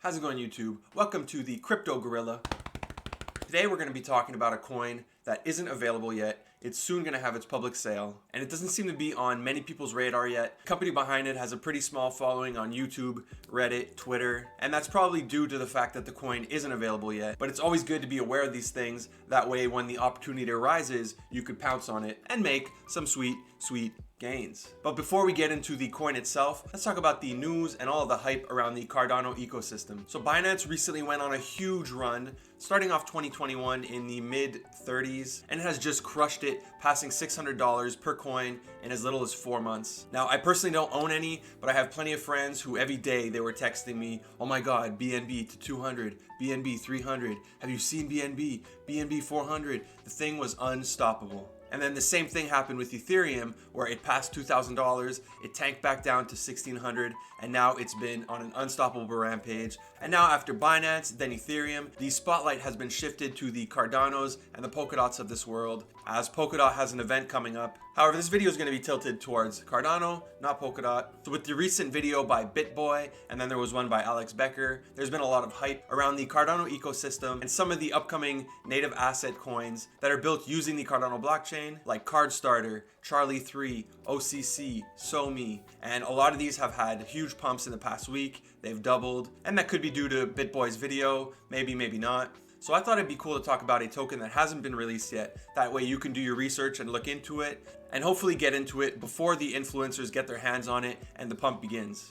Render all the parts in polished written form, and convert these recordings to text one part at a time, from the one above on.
How's it going, YouTube? Welcome to the Crypto Gorilla. Today we're going to be talking about a coin that isn't available yet. It's soon going to have its public sale, and it doesn't seem to be on many people's radar yet. The company behind it has a pretty small following on YouTube, Reddit, Twitter, and that's probably due to the fact that the coin isn't available yet. But it's always good to be aware of these things. That way, when the opportunity arises, you could pounce on it and make some sweet gains. But before we get into the coin itself, let's talk about the news and all of the hype around the Cardano ecosystem. So Binance recently went on a huge run, starting off 2021 in the mid 30s, and it has just crushed it, passing $600 per coin in as little as 4 months. Now, I personally don't own any, but I have plenty of friends who every day they were texting me, oh my God, BNB to 200, BNB 300, have you seen BNB? BNB 400, the thing was unstoppable. And then the same thing happened with Ethereum, where it passed $2,000, it tanked back down to $1,600, and now it's been on an unstoppable rampage. And now after Binance, then Ethereum, the spotlight has been shifted to the Cardanos and the Polkadots of this world, as Polkadot has an event coming up. However, this video is going to be tilted towards Cardano, not Polkadot. So with the recent video by BitBoy, and then there was one by Alex Becker, there's been a lot of hype around the Cardano ecosystem and some of the upcoming native asset coins that are built using the Cardano blockchain, like CardStarter, Charlie3, OCC, SoMe, and a lot of these have had huge pumps in the past week. They've doubled, and that could be due to BitBoy's video, maybe not. So I thought it'd be cool to talk about a token that hasn't been released yet. That way you can do your research and look into it, and hopefully get into it before the influencers get their hands on it and the pump begins.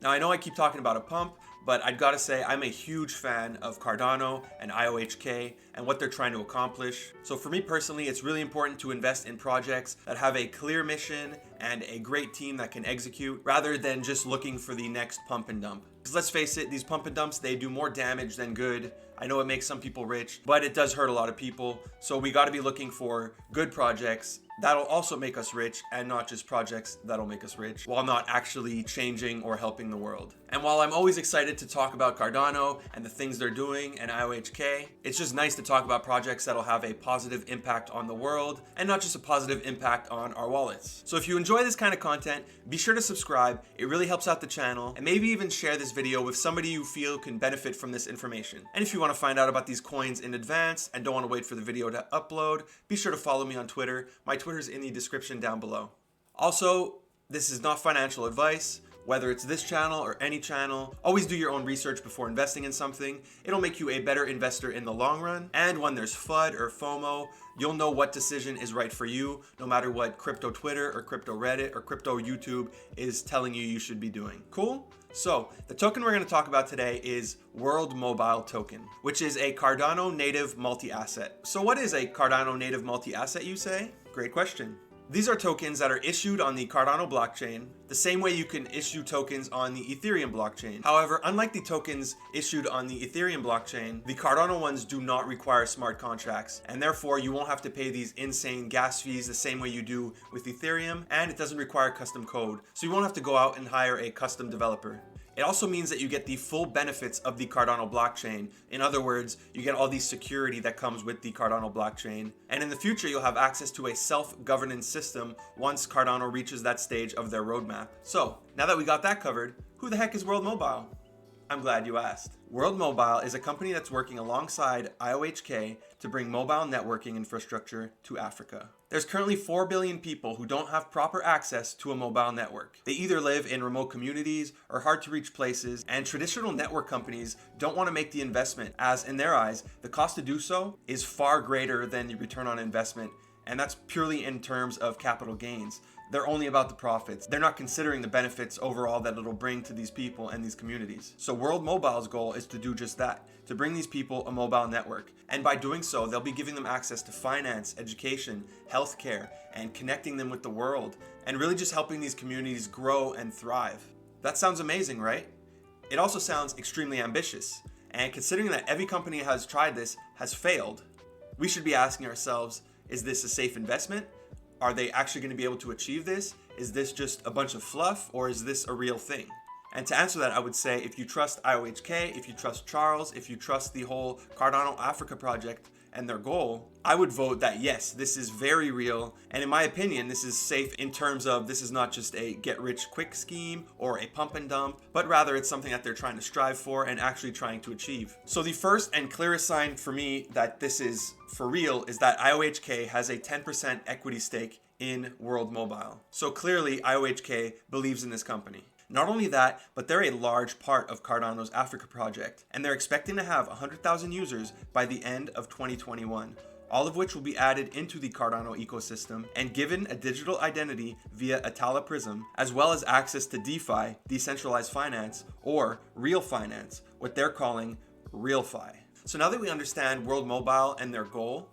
Now, I know I keep talking about a pump, but I've got to say I'm a huge fan of Cardano and IOHK and what they're trying to accomplish. So for me personally, it's really important to invest in projects that have a clear mission and a great team that can execute, rather than just looking for the next pump and dump. Because let's face it, these pump and dumps, they do more damage than good. I know it makes some people rich, but it does hurt a lot of people. So we got to be looking for good projects that'll also make us rich, and not just projects that'll make us rich while not actually changing or helping the world. And while I'm always excited to talk about Cardano and the things they're doing and IOHK, it's just nice to talk about projects that'll have a positive impact on the world and not just a positive impact on our wallets. So if you enjoy this kind of content, be sure to subscribe. It really helps out the channel, and maybe even share this video with somebody you feel can benefit from this information. And if you want to find out about these coins in advance and don't want to wait for the video to upload, be sure to follow me on Twitter. My Twitter's in the description down below. Also, this is not financial advice. Whether it's this channel or any channel, always do your own research before investing in something. It'll make you a better investor in the long run. And when there's FUD or FOMO, you'll know what decision is right for you, no matter what crypto Twitter or crypto Reddit or crypto YouTube is telling you should be doing. Cool? So the token we're going to talk about today is World Mobile Token, which is a Cardano native multi-asset. So what is a Cardano native multi-asset, you say? Great question. These are tokens that are issued on the Cardano blockchain, the same way you can issue tokens on the Ethereum blockchain. However, unlike the tokens issued on the Ethereum blockchain, the Cardano ones do not require smart contracts, and therefore you won't have to pay these insane gas fees the same way you do with Ethereum, and it doesn't require custom code, so you won't have to go out and hire a custom developer. It also means that you get the full benefits of the Cardano blockchain. In other words, you get all the security that comes with the Cardano blockchain. And in the future, you'll have access to a self-governance system once Cardano reaches that stage of their roadmap. So, now that we got that covered, who the heck is World Mobile? I'm glad you asked. World Mobile is a company that's working alongside IOHK to bring mobile networking infrastructure to Africa. There's currently 4 billion people who don't have proper access to a mobile network. They either live in remote communities or hard to reach places, and traditional network companies don't want to make the investment, as in their eyes, the cost to do so is far greater than the return on investment, and that's purely in terms of capital gains. They're only about the profits. They're not considering the benefits overall that it'll bring to these people and these communities. So World Mobile's goal is to do just that, to bring these people a mobile network. And by doing so, they'll be giving them access to finance, education, healthcare, and connecting them with the world, and really just helping these communities grow and thrive. That sounds amazing, right? It also sounds extremely ambitious. And considering that every company that has tried this has failed, we should be asking ourselves, is this a safe investment? Are they actually going to be able to achieve this? Is this just a bunch of fluff, or is this a real thing? And to answer that, I would say if you trust IOHK, if you trust Charles, if you trust the whole Cardano Africa project, and their goal, I would vote that yes, this is very real. And in my opinion, this is safe in terms of this is not just a get rich quick scheme or a pump and dump, but rather it's something that they're trying to strive for and actually trying to achieve. So the first and clearest sign for me that this is for real is that IOHK has a 10% equity stake in World Mobile. So clearly IOHK believes in this company. Not only that, but they're a large part of Cardano's Africa project, and they're expecting to have 100,000 users by the end of 2021, all of which will be added into the Cardano ecosystem and given a digital identity via Atala Prism, as well as access to DeFi, decentralized finance, or real finance, what they're calling RealFi. So now that we understand World Mobile and their goal,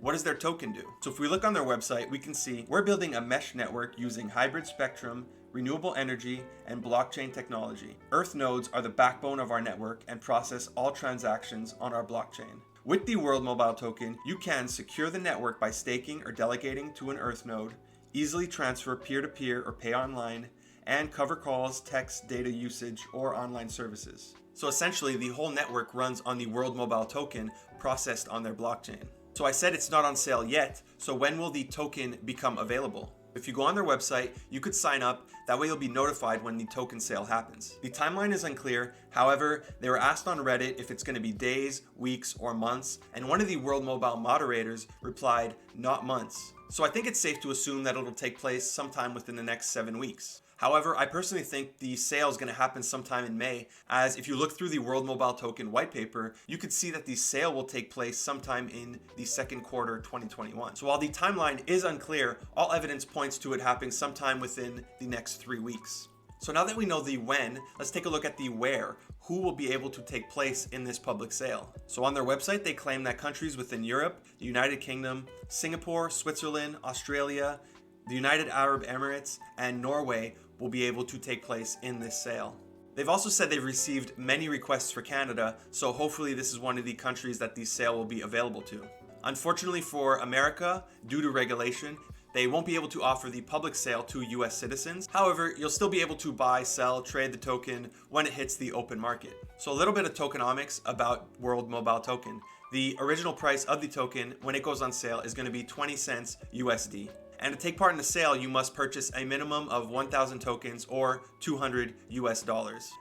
what does their token do? So if we look on their website, we can see we're building a mesh network using hybrid spectrum, renewable energy, and blockchain technology. Earth nodes are the backbone of our network and process all transactions on our blockchain. With the World Mobile token, you can secure the network by staking or delegating to an Earth node, easily transfer peer-to-peer or pay online, and cover calls, text, data usage, or online services. So essentially, the whole network runs on the World Mobile token processed on their blockchain. So I said it's not on sale yet, so when will the token become available? If you go on their website, you could sign up, that way you'll be notified when the token sale happens. The timeline is unclear, however, they were asked on Reddit if it's going to be days, weeks, or months, and one of the World Mobile moderators replied, not months. So I think it's safe to assume that it'll take place sometime within the next 7 weeks. However, I personally think the sale is going to happen sometime in May, as if you look through the World Mobile Token white paper, you could see that the sale will take place sometime in the second quarter 2021. So while the timeline is unclear, all evidence points to it happening sometime within the next 3 weeks. So now that we know the when, let's take a look at the where. Who will be able to take place in this public sale? So on their website, they claim that countries within Europe, the United Kingdom, Singapore, Switzerland, Australia, the United Arab Emirates, and Norway will be able to take place in this sale. They've also said they've received many requests for Canada, so hopefully this is one of the countries that the sale will be available to. Unfortunately for America, due to regulation, they won't be able to offer the public sale to US citizens. However, you'll still be able to buy, sell, trade the token when it hits the open market. So a little bit of tokenomics about World Mobile Token. The original price of the token when it goes on sale is going to be 20 cents USD. And to take part in the sale, you must purchase a minimum of 1,000 tokens or $200 US.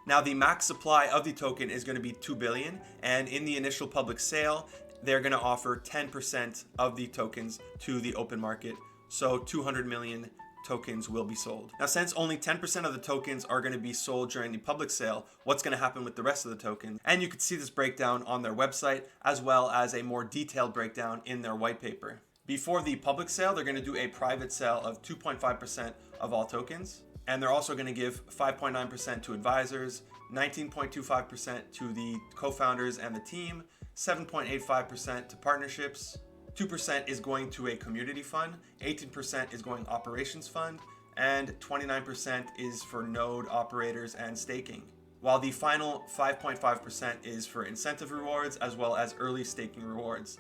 Now, the max supply of the token is going to be 2 billion, and in the initial public sale, they're going to offer 10% of the tokens to the open market. So 200 million tokens will be sold. Now, since only 10% of the tokens are going to be sold during the public sale, what's going to happen with the rest of the tokens? And you can see this breakdown on their website, as well as a more detailed breakdown in their white paper. Before the public sale, they're going to do a private sale of 2.5% of all tokens. And they're also going to give 5.9% to advisors, 19.25% to the co-founders and the team, 7.85% to partnerships, 2% is going to a community fund, 18% is going operations fund, and 29% is for node operators and staking. While the final 5.5% is for incentive rewards as well as early staking rewards.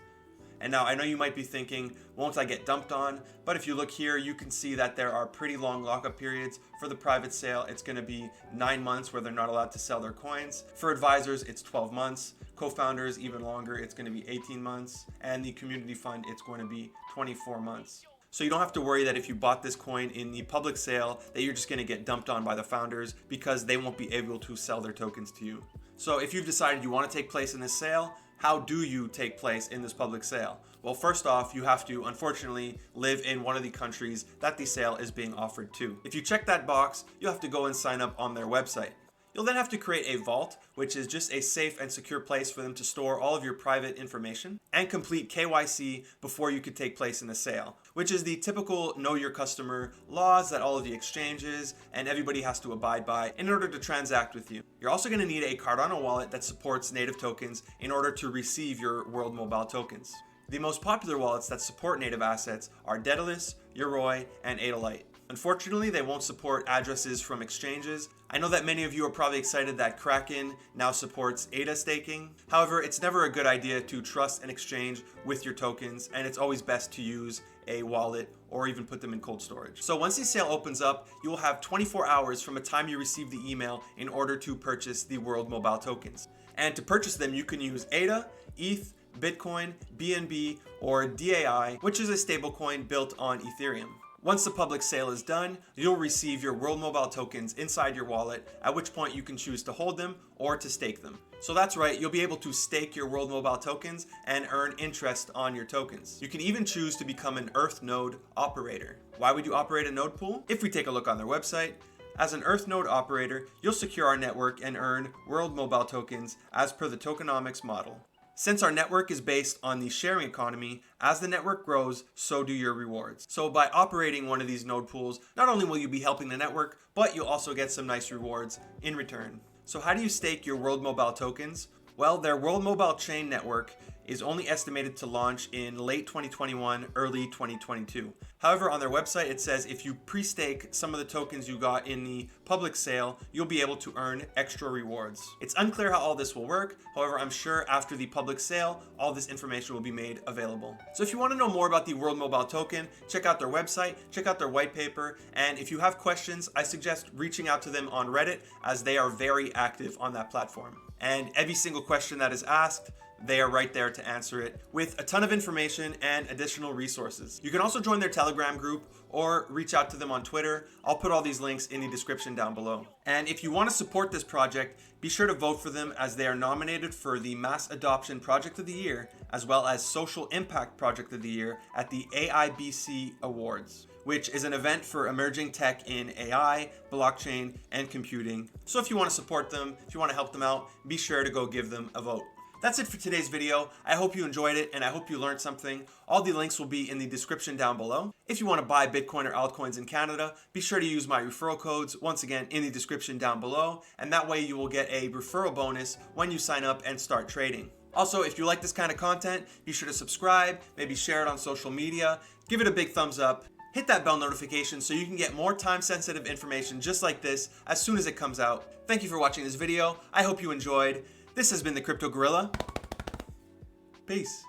And now I know you might be thinking, won't I get dumped on? But if you look here, you can see that there are pretty long lockup periods. For the private sale, it's going to be 9 months where they're not allowed to sell their coins. For advisors, it's 12 months. Co-founders, even longer, it's going to be 18 months. And the community fund, it's going to be 24 months. So you don't have to worry that if you bought this coin in the public sale, that you're just going to get dumped on by the founders because they won't be able to sell their tokens to you. So if you've decided you want to take place in this sale, how do you take place in this public sale? Well, first off, you have to, unfortunately, live in one of the countries that the sale is being offered to. If you check that box, you'll have to go and sign up on their website. You'll then have to create a vault, which is just a safe and secure place for them to store all of your private information, and complete KYC before you could take place in the sale, which is the typical know your customer laws that all of the exchanges and everybody has to abide by in order to transact with you. You're also going to need a Cardano wallet that supports native tokens in order to receive your World Mobile tokens. The most popular wallets that support native assets are Daedalus, Yoroi, and Adalite. Unfortunately, they won't support addresses from exchanges. I know that many of you are probably excited that Kraken now supports ADA staking. However, it's never a good idea to trust an exchange with your tokens, and it's always best to use a wallet or even put them in cold storage. So once the sale opens up, you will have 24 hours from the time you receive the email in order to purchase the World Mobile tokens. And to purchase them, you can use ADA, ETH, Bitcoin, BNB, or DAI, which is a stablecoin built on Ethereum. Once the public sale is done, you'll receive your World Mobile tokens inside your wallet, at which point you can choose to hold them or to stake them. So that's right, you'll be able to stake your World Mobile tokens and earn interest on your tokens. You can even choose to become an Earth node operator. Why would you operate a node pool? If we take a look on their website, as an Earth node operator, you'll secure our network and earn World Mobile tokens as per the Tokenomics model. Since our network is based on the sharing economy, as the network grows, so do your rewards. So by operating one of these node pools, not only will you be helping the network, but you'll also get some nice rewards in return. So how do you stake your World Mobile tokens? Well, their World Mobile chain network is only estimated to launch in late 2021, early 2022. However, on their website, it says if you pre-stake some of the tokens you got in the public sale, you'll be able to earn extra rewards. It's unclear how all this will work. However, I'm sure after the public sale, all this information will be made available. So if you want to know more about the World Mobile token, check out their website, check out their white paper, and if you have questions, I suggest reaching out to them on Reddit, as they are very active on that platform. And every single question that is asked, they are right there to answer it with a ton of information and additional resources. You can also join their Telegram group or reach out to them on Twitter. I'll put all these links in the description down below. And if you want to support this project, be sure to vote for them, as they are nominated for the Mass Adoption Project of the Year, as well as Social Impact Project of the Year at the AIBC Awards, which is an event for emerging tech in AI, blockchain, and computing. So if you want to support them, if you want to help them out, be sure to go give them a vote. That's it for today's video. I hope you enjoyed it and I hope you learned something. All the links will be in the description down below. If you want to buy Bitcoin or altcoins in Canada, be sure to use my referral codes, once again in the description down below, and that way you will get a referral bonus when you sign up and start trading. Also, if you like this kind of content, be sure to subscribe, maybe share it on social media, give it a big thumbs up, hit that bell notification so you can get more time-sensitive information just like this as soon as it comes out. Thank you for watching this video. I hope you enjoyed. This has been the Crypto Gorilla. Peace.